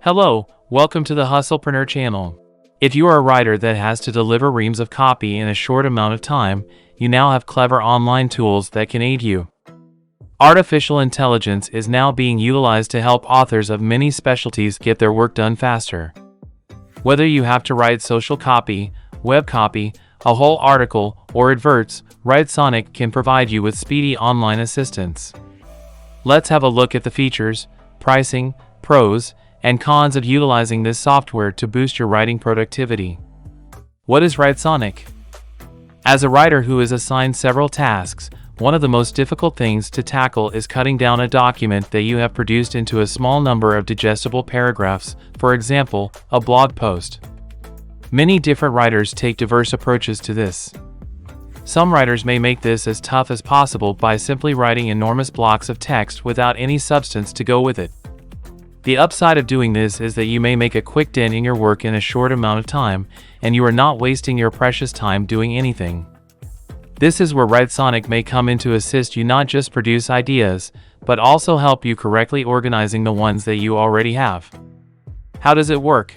Hello, welcome to the Hustlepreneur channel. If you are a writer that has to deliver reams of copy in a short amount of time, you now have clever online tools that can aid you. Artificial intelligence is now being utilized to help authors of many specialties get their work done faster. Whether you have to write social copy, web copy, a whole article, or adverts, WriteSonic can provide you with speedy online assistance. Let's have a look at the features, pricing, pros, and cons of utilizing this software to boost your writing productivity. What is WriteSonic? As a writer who is assigned several tasks, one of the most difficult things to tackle is cutting down a document that you have produced into a small number of digestible paragraphs, for example, a blog post. Many different writers take diverse approaches to this. Some writers may make this as tough as possible by simply writing enormous blocks of text without any substance to go with it. The upside of doing this is that you may make a quick dent in your work in a short amount of time, and you are not wasting your precious time doing anything. This is where WriteSonic may come in to assist you not just produce ideas, but also help you correctly organizing the ones that you already have. How does it work?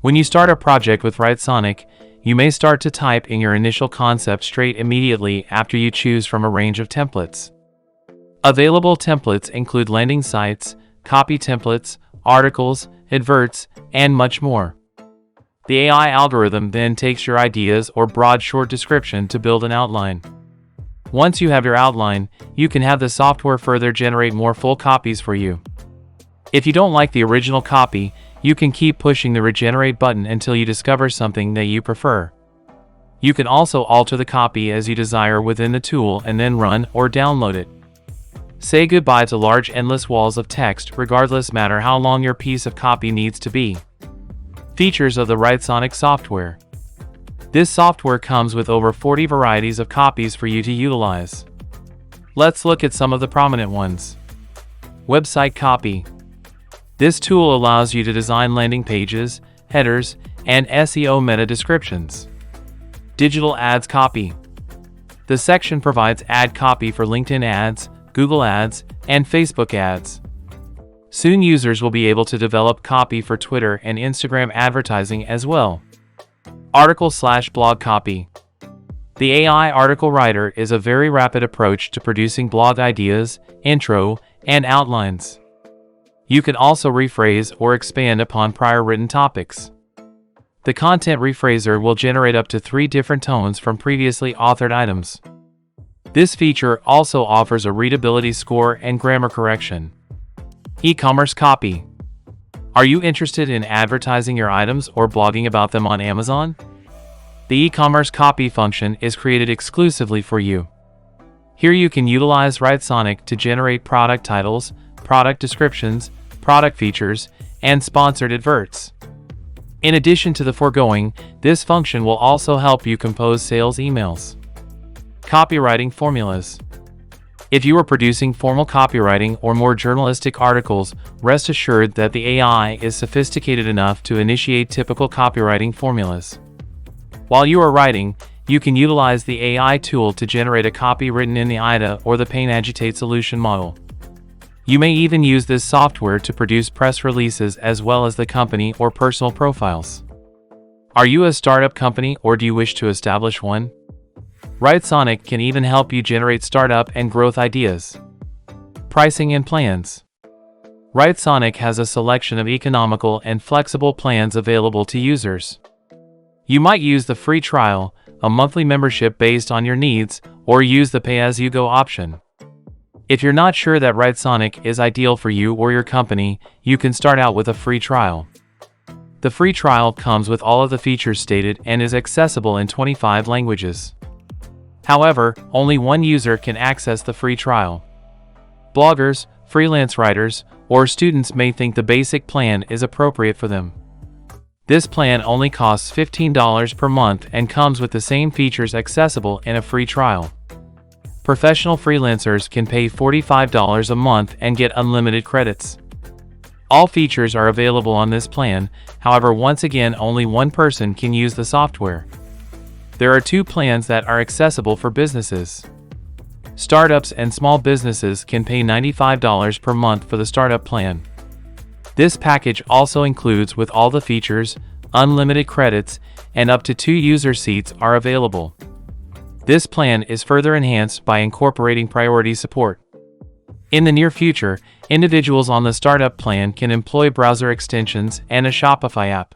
When you start a project with WriteSonic, you may start to type in your initial concept straight immediately after you choose from a range of templates. Available templates include landing sites, copy templates, articles, adverts, and much more. The AI algorithm then takes your ideas or broad short description to build an outline. Once you have your outline, you can have the software further generate more full copies for you. If you don't like the original copy, you can keep pushing the regenerate button until you discover something that you prefer. You can also alter the copy as you desire within the tool and then run or download it. Say goodbye to large endless walls of text regardless matter how long your piece of copy needs to be. Features of the WriteSonic software. This software comes with over 40 varieties of copies for you to utilize. Let's look at some of the prominent ones. Website copy. This tool allows you to design landing pages, headers, and SEO meta descriptions. Digital ads copy. The section provides ad copy for LinkedIn ads, Google ads, and Facebook ads. Soon users will be able to develop copy for Twitter and Instagram advertising as well. Article/blog copy. The AI article writer is a very rapid approach to producing blog ideas, intro, and outlines. You can also rephrase or expand upon prior written topics. The content rephraser will generate up to 3 different tones from previously authored items. This feature also offers a readability score and grammar correction. E-commerce copy. Are you interested in advertising your items or blogging about them on Amazon? The e-commerce copy function is created exclusively for you. Here you can utilize WriteSonic to generate product titles, product descriptions, product features, and sponsored adverts. In addition to the foregoing, this function will also help you compose sales emails. Copywriting formulas. If you are producing formal copywriting or more journalistic articles, rest assured that the AI is sophisticated enough to initiate typical copywriting formulas. While you are writing, you can utilize the AI tool to generate a copy written in the IDA or the Pain Agitate solution model. You may even use this software to produce press releases as well as the company or personal profiles. Are you a startup company or do you wish to establish one? WriteSonic can even help you generate startup and growth ideas. Pricing and plans. WriteSonic has a selection of economical and flexible plans available to users. You might use the free trial, a monthly membership based on your needs, or use the pay-as-you-go option. If you're not sure that WriteSonic is ideal for you or your company, you can start out with a free trial. The free trial comes with all of the features stated and is accessible in 25 languages. However, only one user can access the free trial. Bloggers, freelance writers, or students may think the basic plan is appropriate for them. This plan only costs $15 per month and comes with the same features accessible in a free trial. Professional freelancers can pay $45 a month and get unlimited credits. All features are available on this plan, however, once again, only one person can use the software. There are 2 plans that are accessible for businesses. Startups and small businesses can pay $95 per month for the startup plan. This package also includes with all the features, unlimited credits, and up to 2 user seats are available. This plan is further enhanced by incorporating priority support. In the near future, individuals on the startup plan can employ browser extensions and a Shopify app.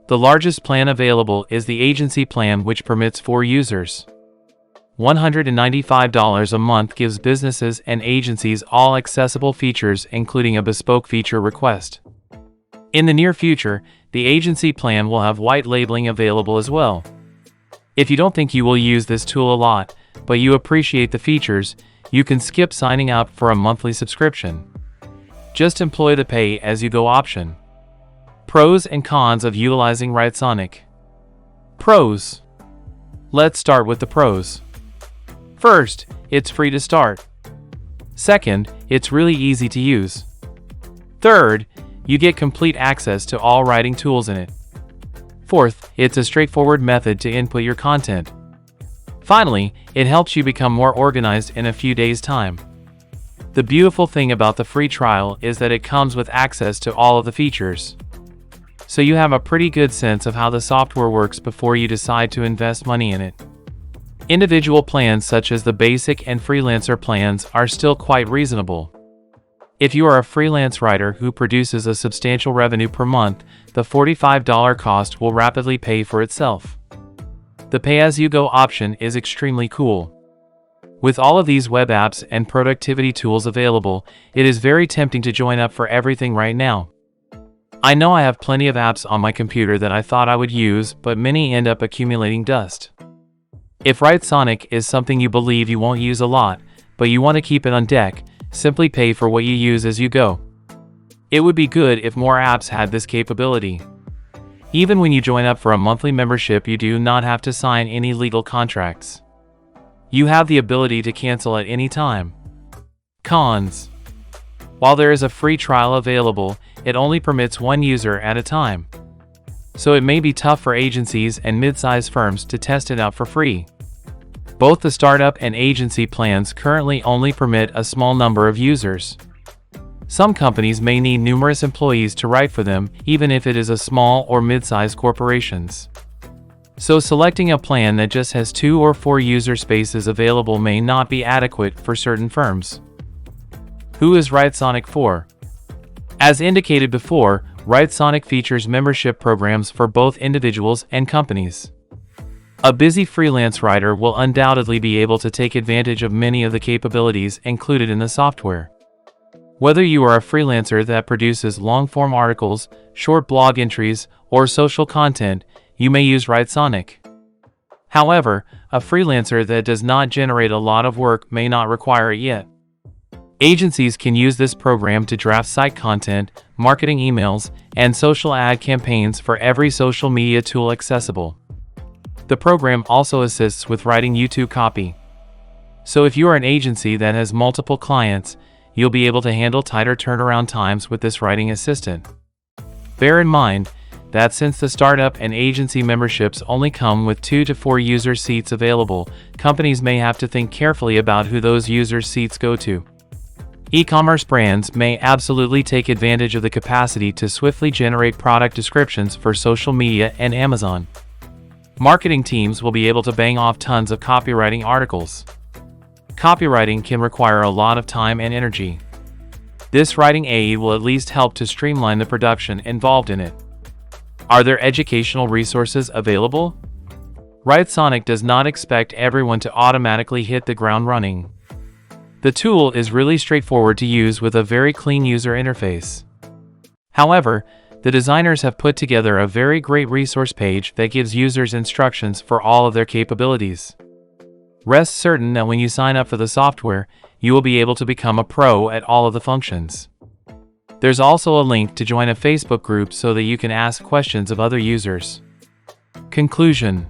The largest plan available is the agency plan, which permits 4 users. $195 a month gives businesses and agencies all accessible features, including a bespoke feature request. In the near future, the agency plan will have white labeling available as well. If you don't think you will use this tool a lot, but you appreciate the features, you can skip signing up for a monthly subscription. Just employ the pay-as-you-go option. Pros and cons of utilizing WriteSonic. Pros. Let's start with the pros. First, it's free to start. Second, it's really easy to use. Third, you get complete access to all writing tools in it. Fourth, it's a straightforward method to input your content. Finally, it helps you become more organized in a few days' time. The beautiful thing about the free trial is that it comes with access to all of the features. So you have a pretty good sense of how the software works before you decide to invest money in it. Individual plans such as the basic and freelancer plans are still quite reasonable. If you are a freelance writer who produces a substantial revenue per month, the $45 cost will rapidly pay for itself. The pay-as-you-go option is extremely cool. With all of these web apps and productivity tools available, it is very tempting to join up for everything right now. I know I have plenty of apps on my computer that I thought I would use, but many end up accumulating dust. If WriteSonic is something you believe you won't use a lot, but you want to keep it on deck, simply pay for what you use as you go. It would be good if more apps had this capability. Even when you join up for a monthly membership, you do not have to sign any legal contracts. You have the ability to cancel at any time. Cons. While there is a free trial available, it only permits 1 user at a time. So it may be tough for agencies and mid-sized firms to test it out for free. Both the startup and agency plans currently only permit a small number of users. Some companies may need numerous employees to write for them, even if it is a small or mid-sized corporations. So selecting a plan that just has 2 or 4 user spaces available may not be adequate for certain firms. Who is WriteSonic for? As indicated before, WriteSonic features membership programs for both individuals and companies. A busy freelance writer will undoubtedly be able to take advantage of many of the capabilities included in the software. Whether you are a freelancer that produces long-form articles, short blog entries, or social content, you may use WriteSonic. However, a freelancer that does not generate a lot of work may not require it yet. Agencies can use this program to draft site content, marketing emails, and social ad campaigns for every social media tool accessible. The program also assists with writing YouTube copy. So if you are an agency that has multiple clients, you'll be able to handle tighter turnaround times with this writing assistant. Bear in mind that since the startup and agency memberships only come with 2 to 4 user seats available, companies may have to think carefully about who those user seats go to. E-commerce brands may absolutely take advantage of the capacity to swiftly generate product descriptions for social media and Amazon. Marketing teams will be able to bang off tons of copywriting articles. Copywriting can require a lot of time and energy. This writing aid will at least help to streamline the production involved in it. Are there educational resources available? WriteSonic does not expect everyone to automatically hit the ground running. The tool is really straightforward to use with a very clean user interface. However, the designers have put together a very great resource page that gives users instructions for all of their capabilities. Rest certain that when you sign up for the software, you will be able to become a pro at all of the functions. There's also a link to join a Facebook group so that you can ask questions of other users. Conclusion.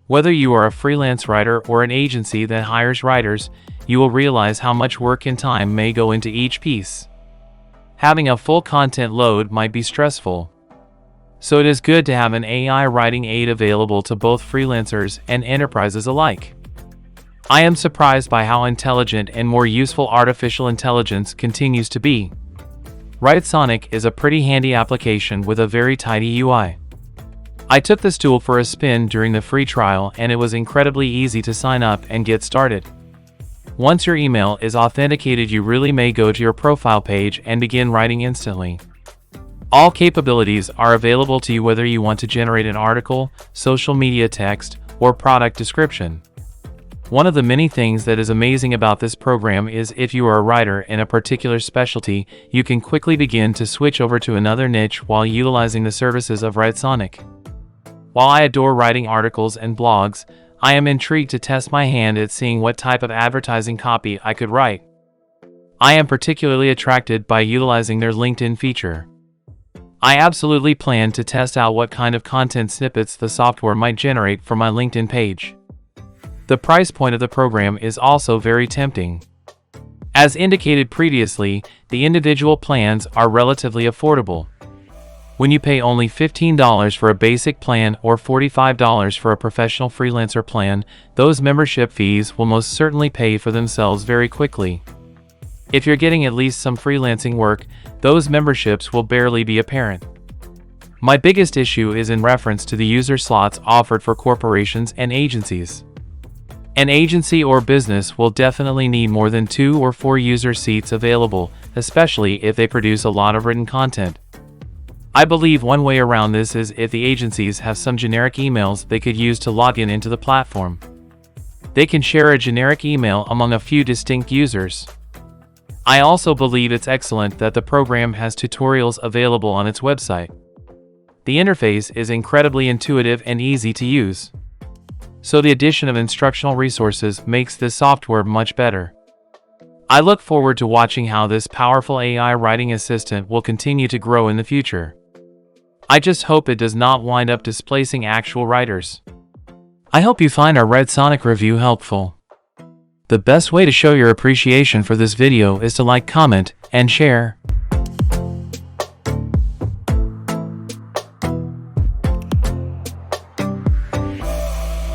Whether you are a freelance writer or an agency that hires writers, you will realize how much work and time may go into each piece. Having a full content load might be stressful. So it is good to have an AI writing aid available to both freelancers and enterprises alike. I am surprised by how intelligent and more useful artificial intelligence continues to be. WriteSonic is a pretty handy application with a very tidy UI. I took this tool for a spin during the free trial and it was incredibly easy to sign up and get started. Once your email is authenticated, you really may go to your profile page and begin writing instantly. All capabilities are available to you whether you want to generate an article, social media text, or product description. One of the many things that is amazing about this program is if you are a writer in a particular specialty, you can quickly begin to switch over to another niche while utilizing the services of WriteSonic. While I adore writing articles and blogs, I am intrigued to test my hand at seeing what type of advertising copy I could write. I am particularly attracted by utilizing their LinkedIn feature. I absolutely plan to test out what kind of content snippets the software might generate for my LinkedIn page. The price point of the program is also very tempting. As indicated previously, the individual plans are relatively affordable. When you pay only $15 for a basic plan or $45 for a professional freelancer plan, those membership fees will most certainly pay for themselves very quickly. If you're getting at least some freelancing work, those memberships will barely be apparent. My biggest issue is in reference to the user slots offered for corporations and agencies. An agency or business will definitely need more than 2 or 4 user seats available, especially if they produce a lot of written content. I believe one way around this is if the agencies have some generic emails they could use to log in into the platform. They can share a generic email among a few distinct users. I also believe it's excellent that the program has tutorials available on its website. The interface is incredibly intuitive and easy to use. So the addition of instructional resources makes this software much better. I look forward to watching how this powerful AI writing assistant will continue to grow in the future. I just hope it does not wind up displacing actual writers. I hope you find our WriteSonic review helpful. The best way to show your appreciation for this video is to like, comment, and share.